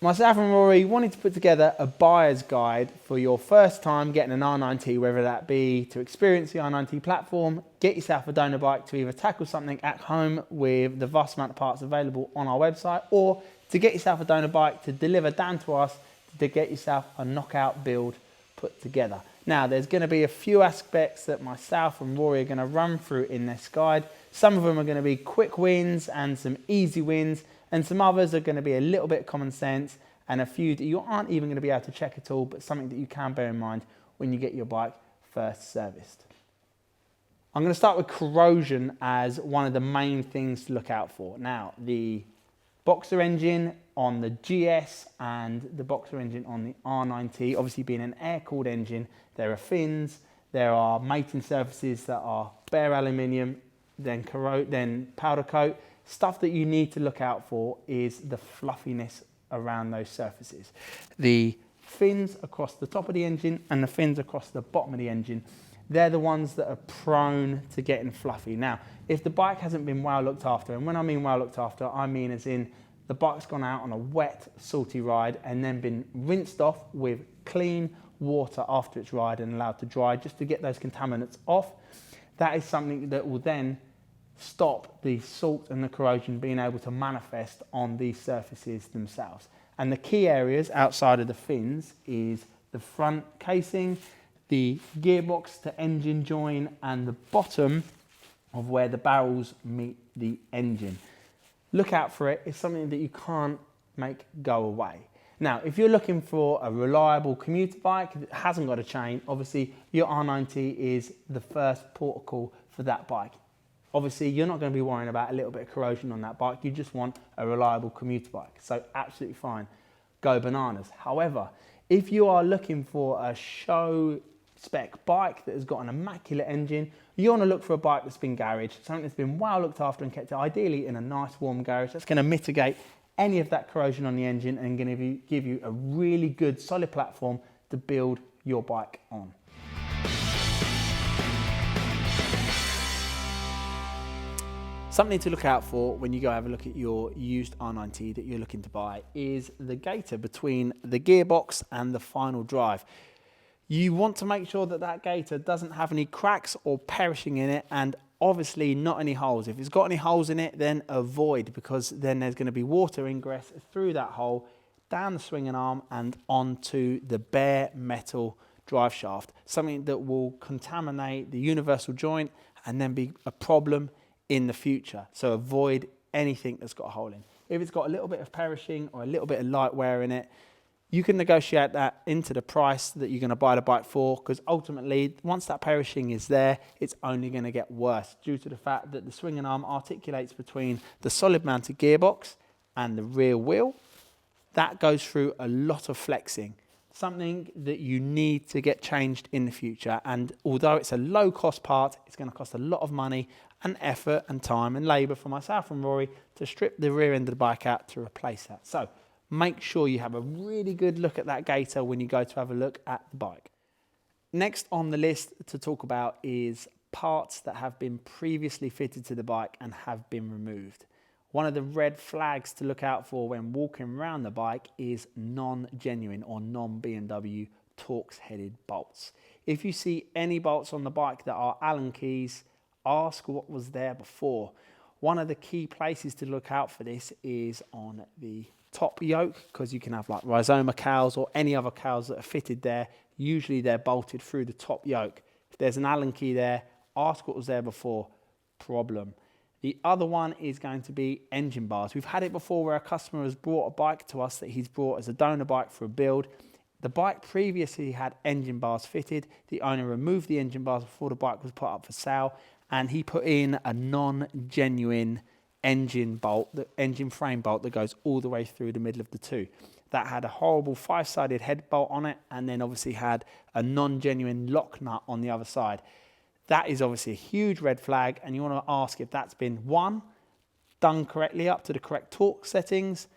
Myself and Rory wanted to put together a buyer's guide for your first time getting an R9T, whether that be to experience the R9T platform, get yourself a donor bike to either tackle something at home with the vast amount of parts available on our website, or to get yourself a donor bike to deliver down to us to get yourself a knockout build put together. Now, there's going to be a few aspects that myself and Rory are going to run through in this guide. Some of them are going to be quick wins and some easy wins, and some others are going to be a little bit common sense and a few that you aren't even going to be able to check at all, but something that you can bear in mind when you get your bike first serviced. I'm going to start with corrosion as one of the main things to look out for. Now, the boxer engine on the GS and the boxer engine on the R9T, obviously being an air-cooled engine, there are fins, there are mating surfaces that are bare aluminium, then powder coat. Stuff that you need to look out for is the fluffiness around those surfaces. The fins across the top of the engine and the fins across the bottom of the engine, they're the ones that are prone to getting fluffy. Now, if the bike hasn't been well looked after, and when I mean well looked after, I mean as in the bike's gone out on a wet, salty ride and then been rinsed off with clean water after its ride and allowed to dry just to get those contaminants off, that is something that will then stop the salt and the corrosion being able to manifest on these surfaces themselves. And the key areas outside of the fins is the front casing, the gearbox to engine join, and the bottom of where the barrels meet the engine. Look out for it. It's something that you can't make go away. Now, if you're looking for a reliable commuter bike that hasn't got a chain, obviously your R9T is the first port of call for that bike. Obviously, you're not going to be worrying about a little bit of corrosion on that bike. You just want a reliable commuter bike. So absolutely fine. Go bananas. However, if you are looking for a show spec bike that has got an immaculate engine, you want to look for a bike that's been garaged, something that's been well looked after and kept ideally in a nice warm garage. That's going to mitigate any of that corrosion on the engine and going to give you a really good solid platform to build your bike on. Something to look out for when you go have a look at your used R9T that you're looking to buy is the Gator between the gearbox and the final drive. You want to make sure that that Gator doesn't have any cracks or perishing in it, and obviously not any holes. If it's got any holes in it, then avoid, because then there's going to be water ingress through that hole, down the swinging arm and onto the bare metal drive shaft. Something that will contaminate the universal joint and then be a problem in the future. So avoid anything that's got a hole in. If it's got a little bit of perishing or a little bit of light wear in it, you can negotiate that into the price that you're going to buy the bike for, because ultimately, once that perishing is there, it's only going to get worse due to the fact that the swinging arm articulates between the solid mounted gearbox and the rear wheel. That goes through a lot of flexing, something that you need to get changed in the future. And although it's a low cost part, it's going to cost a lot of money and effort and time and labour for myself and Rory to strip the rear end of the bike out to replace that. So make sure you have a really good look at that Gator when you go to have a look at the bike. Next on the list to talk about is parts that have been previously fitted to the bike and have been removed. One of the red flags to look out for when walking around the bike is non-genuine or non-BMW Torx headed bolts. If you see any bolts on the bike that are Allen keys, ask what was there before. One of the key places to look out for this is on the top yoke, because you can have like rhizoma cowls or any other cowls that are fitted there. Usually they're bolted through the top yoke. If there's an Allen key there, ask what was there before. Problem. The other one is going to be engine bars. We've had it before where a customer has brought a bike to us that he's brought as a donor bike for a build. The bike previously had engine bars fitted. The owner removed the engine bars before the bike was put up for sale, and he put in a non-genuine engine bolt, the engine frame bolt that goes all the way through the middle of the two. That had a horrible 5-sided head bolt on it, and then obviously had a non-genuine lock nut on the other side. That is obviously a huge red flag, and you want to ask if that's been, one, done correctly up to the correct torque settings,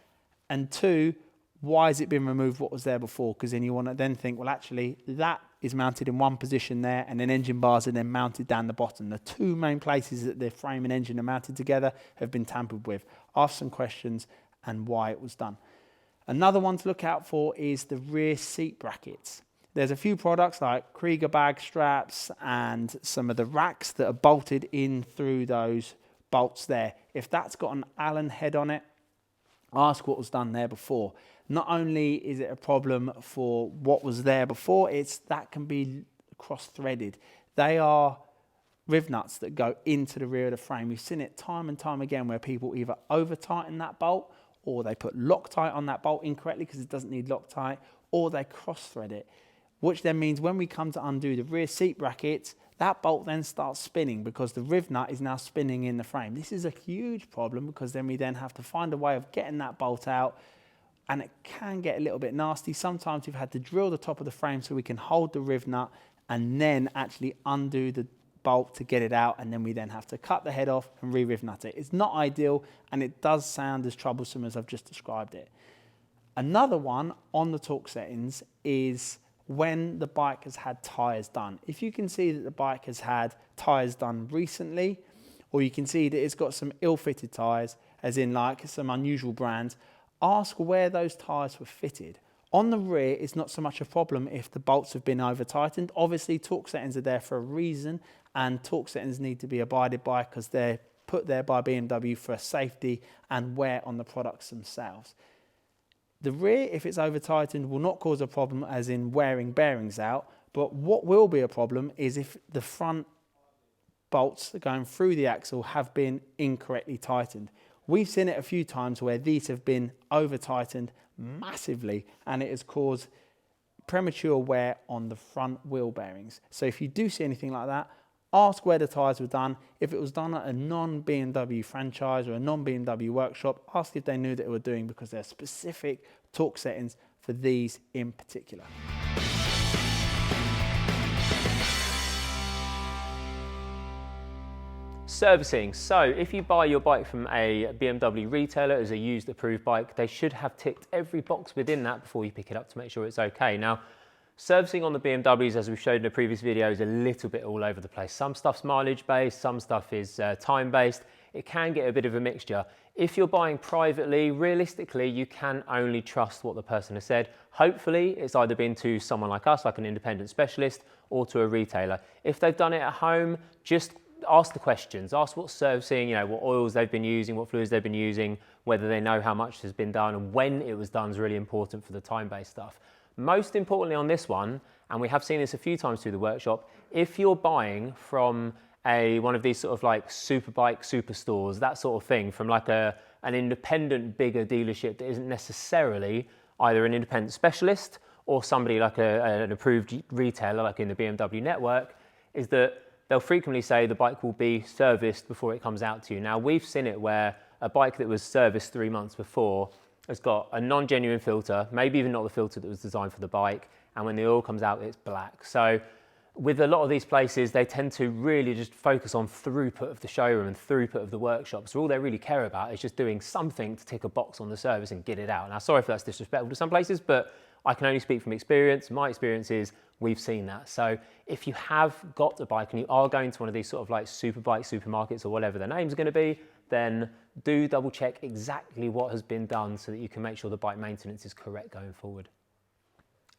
and two, why has it been removed, what was there before? Because then you want to then think, well, actually, that is mounted in one position there, and then engine bars are then mounted down the bottom. The two main places that the frame and engine are mounted together have been tampered with. Ask some questions and why it was done. Another one to look out for is the rear seat brackets. There's a few products like Krieger bag straps and some of the racks that are bolted in through those bolts there. If that's got an Allen head on it, ask what was done there before. Not only is it a problem for what was there before, that can be cross-threaded. They are riv nuts that go into the rear of the frame. We've seen it time and time again where people either over-tighten that bolt, or they put Loctite on that bolt incorrectly because it doesn't need Loctite, or they cross-thread it, which then means when we come to undo the rear seat brackets, that bolt then starts spinning because the riv nut is now spinning in the frame. This is a huge problem because then we then have to find a way of getting that bolt out, and it can get a little bit nasty. Sometimes we've had to drill the top of the frame so we can hold the riv nut and then actually undo the bolt to get it out, and then we then have to cut the head off and re-riv nut it. It's not ideal, and it does sound as troublesome as I've just described it. Another one on the torque settings is when the bike has had tyres done. If you can see that the bike has had tyres done recently, or you can see that it's got some ill-fitted tyres, as in like some unusual brands, ask where those tyres were fitted. On the rear, it's not so much a problem if the bolts have been over-tightened. Obviously, torque settings are there for a reason, and torque settings need to be abided by because they're put there by BMW for safety and wear on the products themselves. The rear, if it's over-tightened, will not cause a problem as in wearing bearings out, but what will be a problem is if the front bolts going through the axle have been incorrectly tightened. We've seen it a few times where these have been over-tightened massively, and it has caused premature wear on the front wheel bearings. So if you do see anything like that, ask where the tyres were done. If it was done at a non-BMW franchise or a non-BMW workshop, ask if they knew that they were doing, because there are specific torque settings for these in particular. Servicing. So if you buy your bike from a BMW retailer as a used approved bike, they should have ticked every box within that before you pick it up to make sure it's okay. Now, servicing on the BMWs, as we've showed in a previous video, is a little bit all over the place. Some stuff's mileage based, some stuff is time based. It can get a bit of a mixture. If you're buying privately, realistically, you can only trust what the person has said. Hopefully, it's either been to someone like us, like an independent specialist, or to a retailer. If they've done it at home, just ask the questions. Ask what servicing, what oils they've been using, what fluids they've been using, whether they know how much has been done, and when it was done is really important for the time-based stuff. Most importantly on this one, and we have seen this a few times through the workshop, if you're buying from one of these sort of like superbike superstores, that sort of thing, from like an independent bigger dealership that isn't necessarily either an independent specialist or somebody like an approved retailer like in the BMW network, is that they'll frequently say the bike will be serviced before it comes out to you. Now, we've seen it where a bike that was serviced 3 months before has got a non-genuine filter, maybe even not the filter that was designed for the bike, and when the oil comes out, it's black. So with a lot of these places, they tend to really just focus on throughput of the showroom and throughput of the workshop. So all they really care about is just doing something to tick a box on the service and get it out. Now, sorry if that's disrespectful to some places, but I can only speak from experience. My experience is we've seen that. So if you have got a bike and you are going to one of these sort of like super bike supermarkets or whatever the name's going to be, then do double check exactly what has been done so that you can make sure the bike maintenance is correct going forward.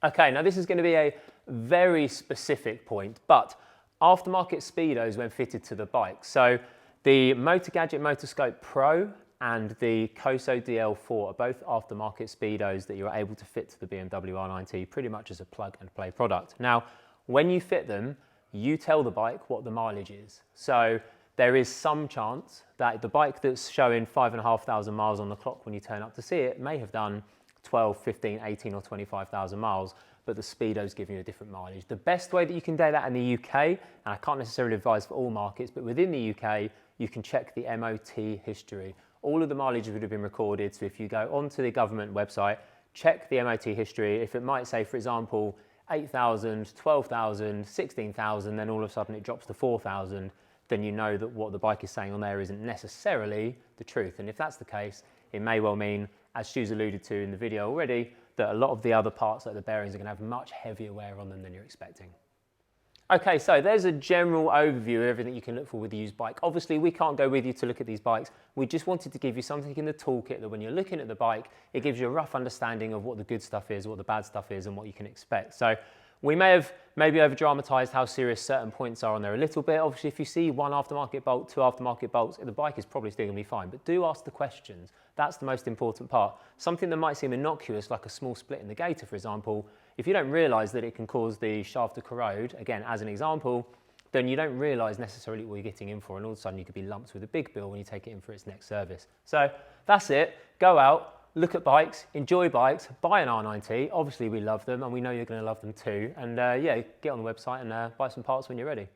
Okay, now this is going to be a very specific point, but aftermarket Speedos when fitted to the bike. So the Motor Gadget Motorscope Pro and the Coso DL4 are both aftermarket Speedos that you're able to fit to the BMW R9T pretty much as a plug and play product. Now, when you fit them, you tell the bike what the mileage is. So there is some chance that the bike that's showing 5,500 miles on the clock when you turn up to see it may have done 12, 15, 18 or 25,000 miles, but the Speedo's giving you a different mileage. The best way that you can do that in the UK, and I can't necessarily advise for all markets, but within the UK, you can check the MOT history. All of the mileage would have been recorded, so if you go onto the government website, check the MOT history. If it might say, for example, 8,000, 12,000, 16,000, then all of a sudden it drops to 4,000, then you know that what the bike is saying on there isn't necessarily the truth. And if that's the case, it may well mean, as Stu's alluded to in the video already, that a lot of the other parts like the bearings are going to have much heavier wear on them than you're expecting. Okay, so there's a general overview of everything you can look for with a used bike. Obviously, we can't go with you to look at these bikes. We just wanted to give you something in the toolkit that when you're looking at the bike, it gives you a rough understanding of what the good stuff is, what the bad stuff is, and what you can expect. So we may have maybe over-dramatized how serious certain points are on there a little bit. Obviously, if you see one aftermarket bolt, two aftermarket bolts, the bike is probably still going to be fine. But do ask the questions. That's the most important part. Something that might seem innocuous, like a small split in the Gator, for example, if you don't realise that it can cause the shaft to corrode, again, as an example, then you don't realise necessarily what you're getting in for, and all of a sudden you could be lumped with a big bill when you take it in for its next service. So that's it. Go out, look at bikes, enjoy bikes, buy an R9T. Obviously we love them, and we know you're going to love them too. And yeah, get on the website and buy some parts when you're ready.